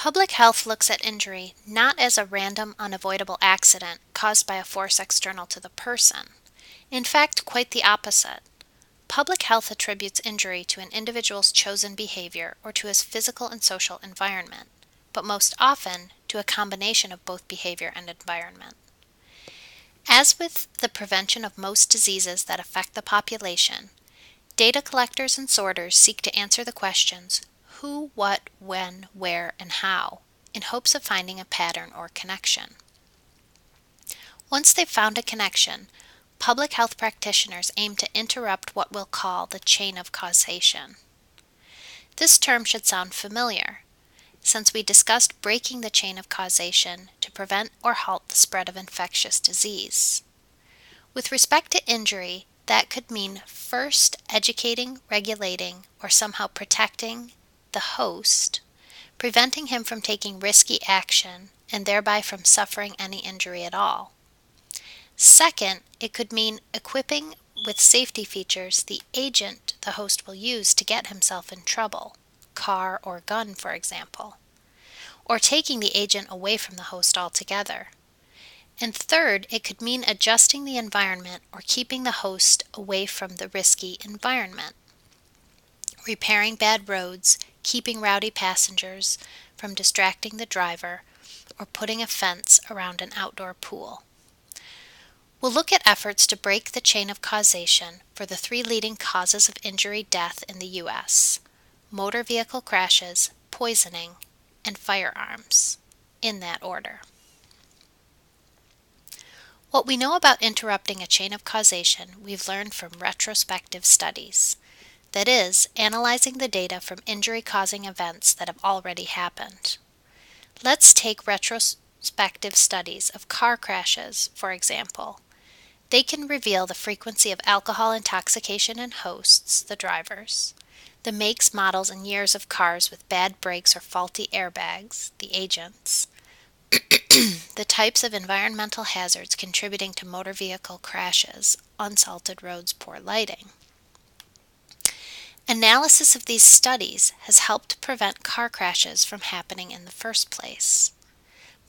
Public health looks at injury not as a random, unavoidable accident caused by a force external to the person. In fact, quite the opposite. Public health attributes injury to an individual's chosen behavior or to his physical and social environment, but most often to a combination of both behavior and environment. As with the prevention of most diseases that affect the population, data collectors and sorters seek to answer the questions who, what, when, where, and how, in hopes of finding a pattern or connection. Once they've found a connection, public health practitioners aim to interrupt what we'll call the chain of causation. This term should sound familiar, since we discussed breaking the chain of causation to prevent or halt the spread of infectious disease. With respect to injury, that could mean first educating, regulating, or somehow protecting the host, preventing him from taking risky action and thereby from suffering any injury at all. Second, it could mean equipping with safety features the agent the host will use to get himself in trouble, car or gun, for example, or taking the agent away from the host altogether. And third, it could mean adjusting the environment or keeping the host away from the risky environment, repairing bad roads, keeping rowdy passengers from distracting the driver, or putting a fence around an outdoor pool. We'll look at efforts to break the chain of causation for the three leading causes of injury-death in the U.S.: motor vehicle crashes, poisoning, and firearms, in that order. What we know about interrupting a chain of causation we've learned from retrospective studies, that is, analyzing the data from injury-causing events that have already happened. Let's take retrospective studies of car crashes, for example. They can reveal the frequency of alcohol intoxication in hosts, the drivers, the makes, models, and years of cars with bad brakes or faulty airbags, the agents, the types of environmental hazards contributing to motor vehicle crashes, unsalted roads, poor lighting. Analysis of these studies has helped prevent car crashes from happening in the first place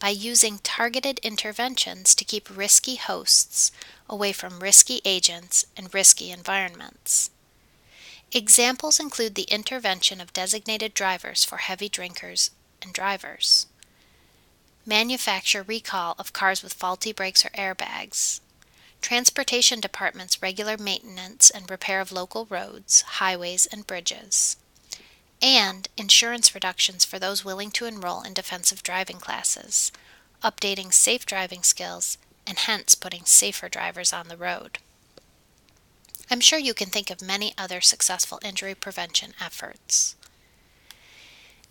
by using targeted interventions to keep risky hosts away from risky agents and risky environments. Examples include the intervention of designated drivers for heavy drinkers and drivers, manufacturer recall of cars with faulty brakes or airbags, transportation departments' regular maintenance and repair of local roads, highways, and bridges, and insurance reductions for those willing to enroll in defensive driving classes, updating safe driving skills, and hence putting safer drivers on the road. I'm sure you can think of many other successful injury prevention efforts.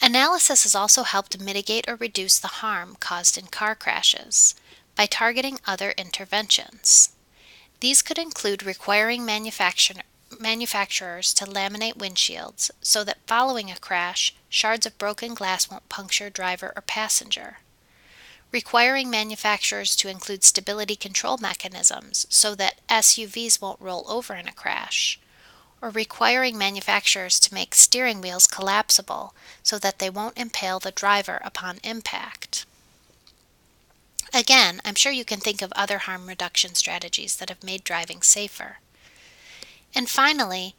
Analysis has also helped mitigate or reduce the harm caused in car crashes by targeting other interventions. These could include requiring manufacturers to laminate windshields so that following a crash, shards of broken glass won't puncture driver or passenger, requiring manufacturers to include stability control mechanisms so that SUVs won't roll over in a crash, or requiring manufacturers to make steering wheels collapsible so that they won't impale the driver upon impact. Again, I'm sure you can think of other harm reduction strategies that have made driving safer. And finally,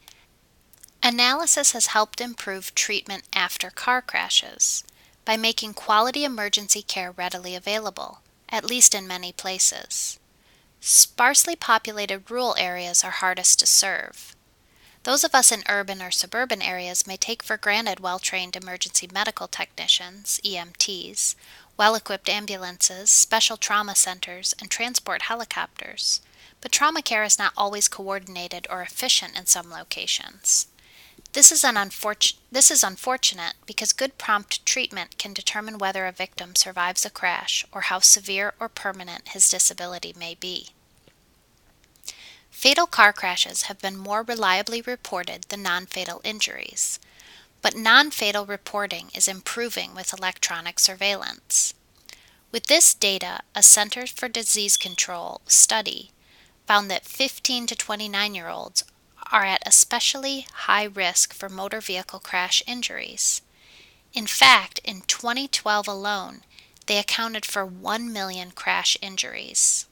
analysis has helped improve treatment after car crashes by making quality emergency care readily available, at least in many places. Sparsely populated rural areas are hardest to serve. Those of us in urban or suburban areas may take for granted well-trained emergency medical technicians, EMTs, well-equipped ambulances, special trauma centers, and transport helicopters, but trauma care is not always coordinated or efficient in some locations. This is unfortunate because good prompt treatment can determine whether a victim survives a crash or how severe or permanent his disability may be. Fatal car crashes have been more reliably reported than non-fatal injuries, but non-fatal reporting is improving with electronic surveillance. With this data, a Centers for Disease Control study found that 15 to 29-year-olds are at especially high risk for motor vehicle crash injuries. In fact, in 2012 alone, they accounted for 1 million crash injuries.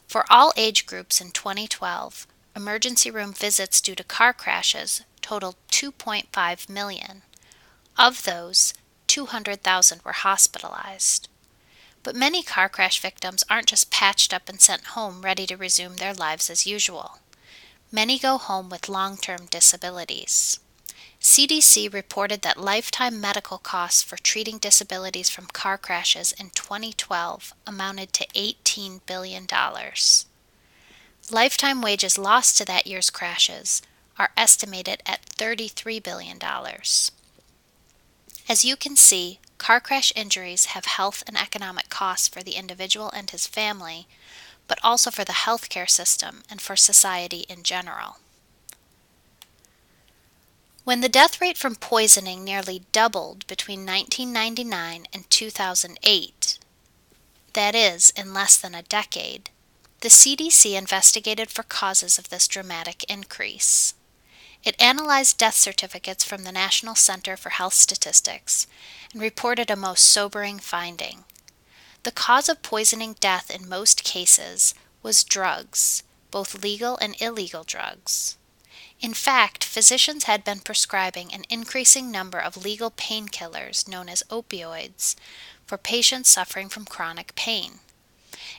For all age groups in 2012, emergency room visits due to car crashes totaled 2.5 million. Of those, 200,000 were hospitalized. But many car crash victims aren't just patched up and sent home ready to resume their lives as usual. Many go home with long-term disabilities. CDC reported that lifetime medical costs for treating disabilities from car crashes in 2012 amounted to $18 billion. Lifetime wages lost to that year's crashes are estimated at $33 billion. As you can see, car crash injuries have health and economic costs for the individual and his family, but also for the healthcare system and for society in general. When the death rate from poisoning nearly doubled between 1999 and 2008, that is, in less than a decade, the CDC investigated for causes of this dramatic increase. It analyzed death certificates from the National Center for Health Statistics and reported a most sobering finding. The cause of poisoning death in most cases was drugs, both legal and illegal drugs. In fact, physicians had been prescribing an increasing number of legal painkillers known as opioids for patients suffering from chronic pain.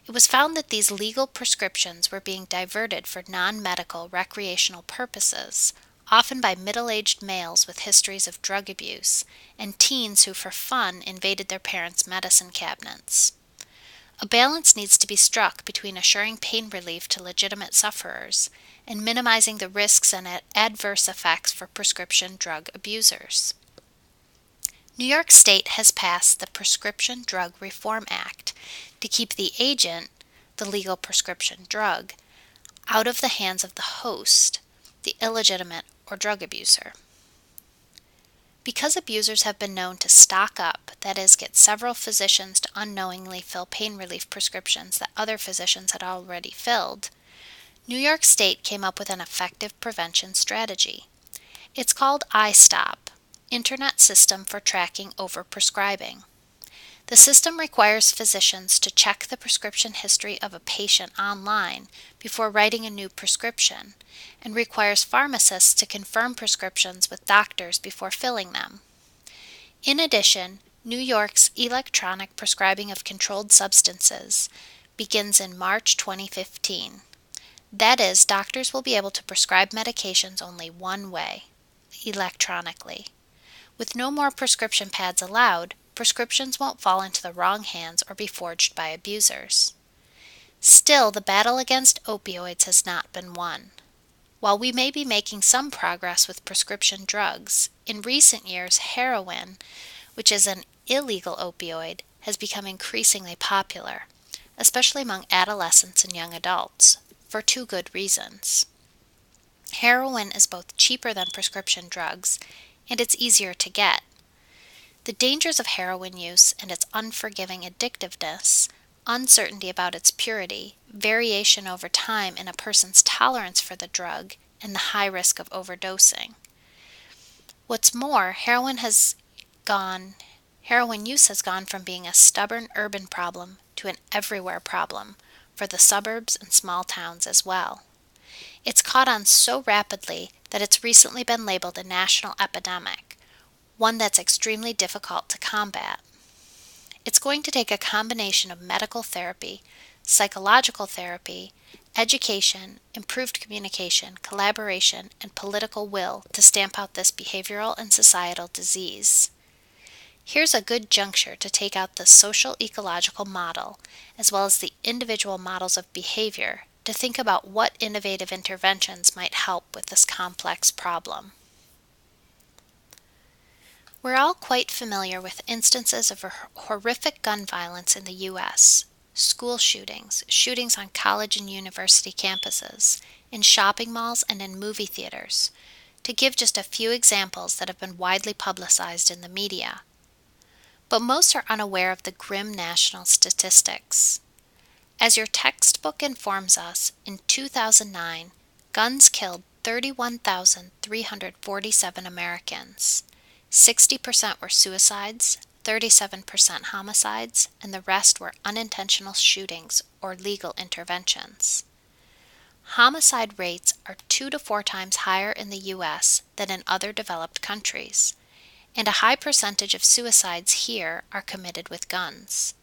It was found that these legal prescriptions were being diverted for non-medical recreational purposes, often by middle-aged males with histories of drug abuse and teens who for fun invaded their parents' medicine cabinets. A balance needs to be struck between assuring pain relief to legitimate sufferers and minimizing the risks and adverse effects for prescription drug abusers. New York State has passed the Prescription Drug Reform Act to keep the agent, the legal prescription drug, out of the hands of the host, the illegitimate or drug abuser. Because abusers have been known to stock up, that is, get several physicians to unknowingly fill pain relief prescriptions that other physicians had already filled, New York State came up with an effective prevention strategy. It's called iStop, Internet System for Tracking Overprescribing. The system requires physicians to check the prescription history of a patient online before writing a new prescription, and requires pharmacists to confirm prescriptions with doctors before filling them. In addition, New York's electronic prescribing of controlled substances begins in March 2015. That is, doctors will be able to prescribe medications only one way, electronically. With no more prescription pads allowed, prescriptions won't fall into the wrong hands or be forged by abusers. Still, the battle against opioids has not been won. While we may be making some progress with prescription drugs, in recent years heroin, which is an illegal opioid, has become increasingly popular, especially among adolescents and young adults, for two good reasons. Heroin is both cheaper than prescription drugs, and it's easier to get. The dangers of heroin use and its unforgiving addictiveness, uncertainty about its purity, variation over time in a person's tolerance for the drug, and the high risk of overdosing. What's more, heroin use has gone from being a stubborn urban problem to an everywhere problem for the suburbs and small towns as well. It's caught on so rapidly that it's recently been labeled a national epidemic, one that's extremely difficult to combat. It's going to take a combination of medical therapy, psychological therapy, education, improved communication, collaboration, and political will to stamp out this behavioral and societal disease. Here's a good juncture to take out the social ecological model, as well as the individual models of behavior, to think about what innovative interventions might help with this complex problem. We're all quite familiar with instances of horrific gun violence in the U.S., school shootings, shootings on college and university campuses, in shopping malls and in movie theaters, to give just a few examples that have been widely publicized in the media. But most are unaware of the grim national statistics. As your textbook informs us, in 2009, guns killed 31,347 Americans. 60% were suicides, 37% homicides, and the rest were unintentional shootings or legal interventions. Homicide rates are 2 to 4 times higher in the U.S. than in other developed countries, and a high percentage of suicides here are committed with guns.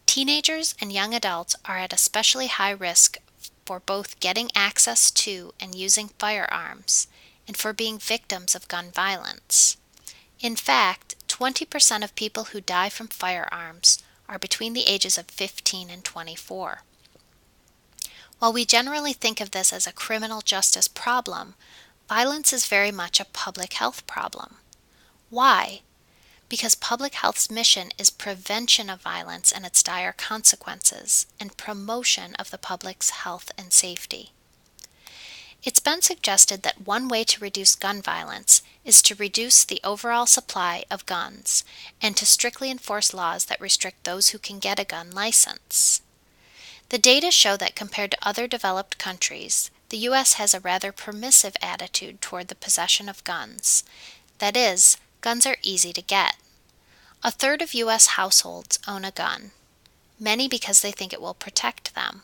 Teenagers and young adults are at especially high risk for both getting access to and using firearms, and for being victims of gun violence. In fact, 20% of people who die from firearms are between the ages of 15 and 24. While we generally think of this as a criminal justice problem, violence is very much a public health problem. Why? Because public health's mission is prevention of violence and its dire consequences, and promotion of the public's health and safety. It's been suggested that one way to reduce gun violence is to reduce the overall supply of guns and to strictly enforce laws that restrict those who can get a gun license. The data show that compared to other developed countries, the U.S. has a rather permissive attitude toward the possession of guns. That is, guns are easy to get. A third of U.S. households own a gun, many because they think it will protect them.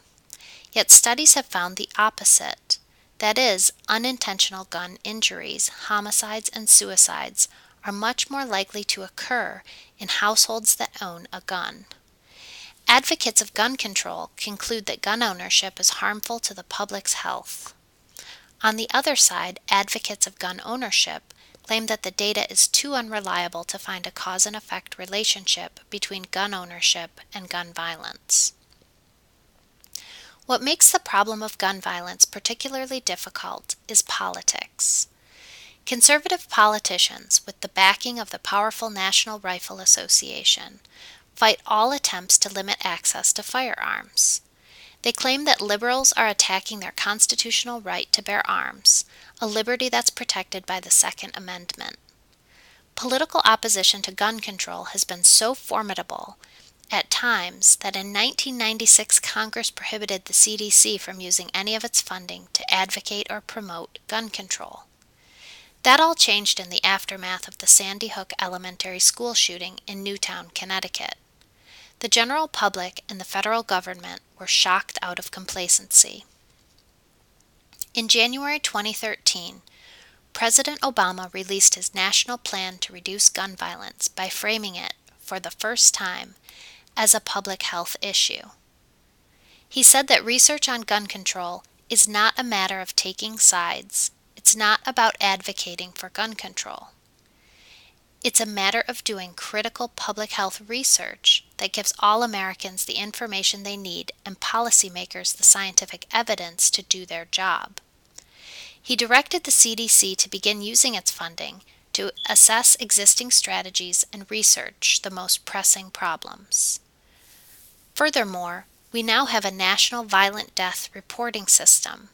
Yet studies have found the opposite. That is, unintentional gun injuries, homicides, and suicides are much more likely to occur in households that own a gun. Advocates of gun control conclude that gun ownership is harmful to the public's health. On the other side, advocates of gun ownership claim that the data is too unreliable to find a cause and effect relationship between gun ownership and gun violence. What makes the problem of gun violence particularly difficult is politics. Conservative politicians, with the backing of the powerful National Rifle Association, fight all attempts to limit access to firearms. They claim that liberals are attacking their constitutional right to bear arms, a liberty that's protected by the Second Amendment. Political opposition to gun control has been so formidable at times that in 1996 Congress prohibited the CDC from using any of its funding to advocate or promote gun control. That all changed in the aftermath of the Sandy Hook Elementary School shooting in Newtown, Connecticut. The general public and the federal government were shocked out of complacency. In January 2013, President Obama released his national plan to reduce gun violence by framing it, for the first time, as a public health issue. He said that research on gun control is not a matter of taking sides. It's not about advocating for gun control. It's a matter of doing critical public health research that gives all Americans the information they need and policymakers the scientific evidence to do their job. He directed the CDC to begin using its funding to assess existing strategies and research the most pressing problems. Furthermore, we now have a national violent death reporting system,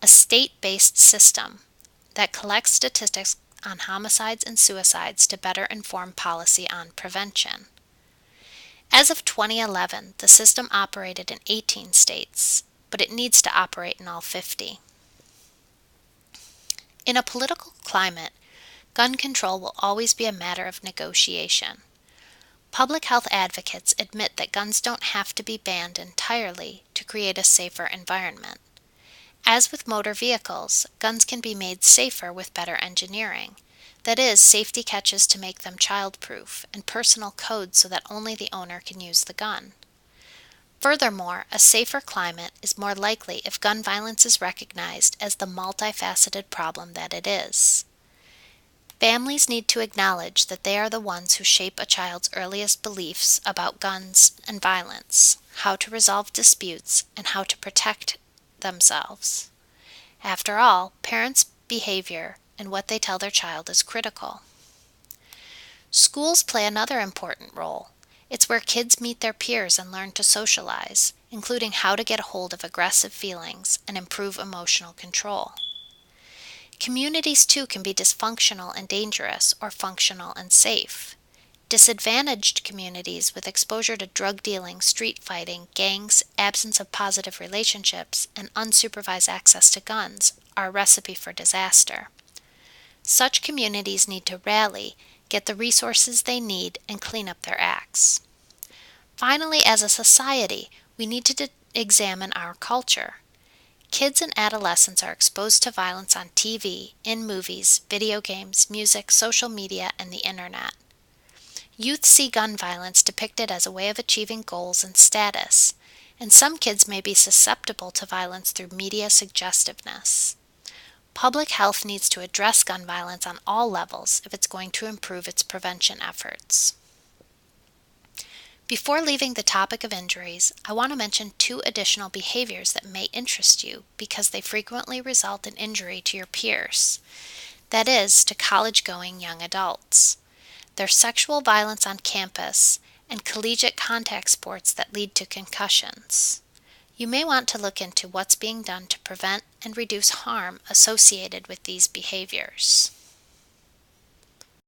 a state-based system that collects statistics on homicides and suicides to better inform policy on prevention. As of 2011, the system operated in 18 states, but it needs to operate in all 50. In a political climate, gun control will always be a matter of negotiation. Public health advocates admit that guns don't have to be banned entirely to create a safer environment. As with motor vehicles, guns can be made safer with better engineering. That is, safety catches to make them child-proof, and personal codes so that only the owner can use the gun. Furthermore, a safer climate is more likely if gun violence is recognized as the multifaceted problem that it is. Families need to acknowledge that they are the ones who shape a child's earliest beliefs about guns and violence, how to resolve disputes, and how to protect themselves. After all, parents' behavior and what they tell their child is critical. Schools play another important role. It's where kids meet their peers and learn to socialize, including how to get a hold of aggressive feelings and improve emotional control. Communities, too, can be dysfunctional and dangerous, or functional and safe. Disadvantaged communities with exposure to drug dealing, street fighting, gangs, absence of positive relationships, and unsupervised access to guns are a recipe for disaster. Such communities need to rally, get the resources they need, and clean up their acts. Finally, as a society, we need to examine our culture. Kids and adolescents are exposed to violence on TV, in movies, video games, music, social media, and the internet. Youth see gun violence depicted as a way of achieving goals and status, and some kids may be susceptible to violence through media suggestiveness. Public health needs to address gun violence on all levels if it's going to improve its prevention efforts. Before leaving the topic of injuries, I want to mention 2 additional behaviors that may interest you because they frequently result in injury to your peers. That is, to college-going young adults. There's sexual violence on campus and collegiate contact sports that lead to concussions. You may want to look into what's being done to prevent and reduce harm associated with these behaviors.